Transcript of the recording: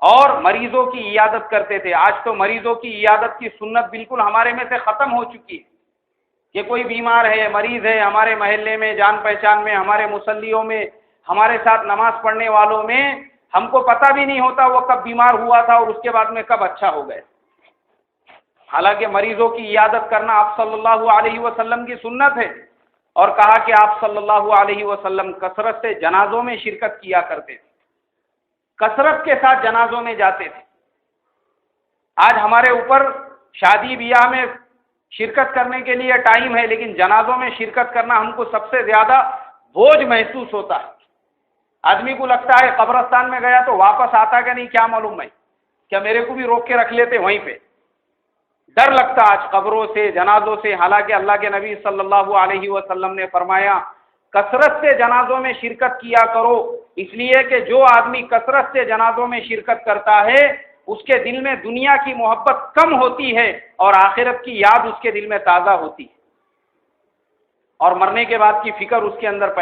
اور مریضوں کی عیادت کرتے تھے۔ آج تو مریضوں کی عیادت کی سنت بالکل ہمارے میں سے ختم ہو چکی ہے کہ کوئی بیمار ہے، مریض ہے، ہمارے محلے میں، جان پہچان میں، ہمارے مصلیوں میں، ہمارے ساتھ نماز پڑھنے والوں میں، ہم کو پتہ بھی نہیں ہوتا وہ کب بیمار ہوا تھا اور اس کے بعد میں کب اچھا ہو گئے۔ حالانکہ مریضوں کی عیادت کرنا آپ صلی اللہ علیہ وسلم کی سنت ہے، اور کہا کہ آپ صلی اللہ علیہ وسلم کثرت سے جنازوں میں شرکت کیا کرتے تھے، کثرت کے ساتھ جنازوں میں جاتے تھے۔ آج ہمارے اوپر شادی بیاہ میں شرکت کرنے کے لیے ٹائم ہے، لیکن جنازوں میں شرکت کرنا ہم کو سب سے زیادہ بوجھ محسوس ہوتا ہے۔ آدمی کو لگتا ہے قبرستان میں گیا تو واپس آتا کہ نہیں کیا معلوم ہے، کیا میرے کو بھی روک کے رکھ لیتے وہیں پہ۔ ڈر لگتا آج قبروں سے، جنازوں سے، حالانکہ اللہ کے نبی صلی اللہ علیہ وسلم نے فرمایا کثرت سے جنازوں میں شرکت کیا کرو، اس لیے کہ جو آدمی کثرت سے جنازوں میں شرکت کرتا ہے اس کے دل میں دنیا کی محبت کم ہوتی ہے اور آخرت کی یاد اس کے دل میں تازہ ہوتی ہے، اور مرنے کے بعد کی فکر اس کے اندر پیدا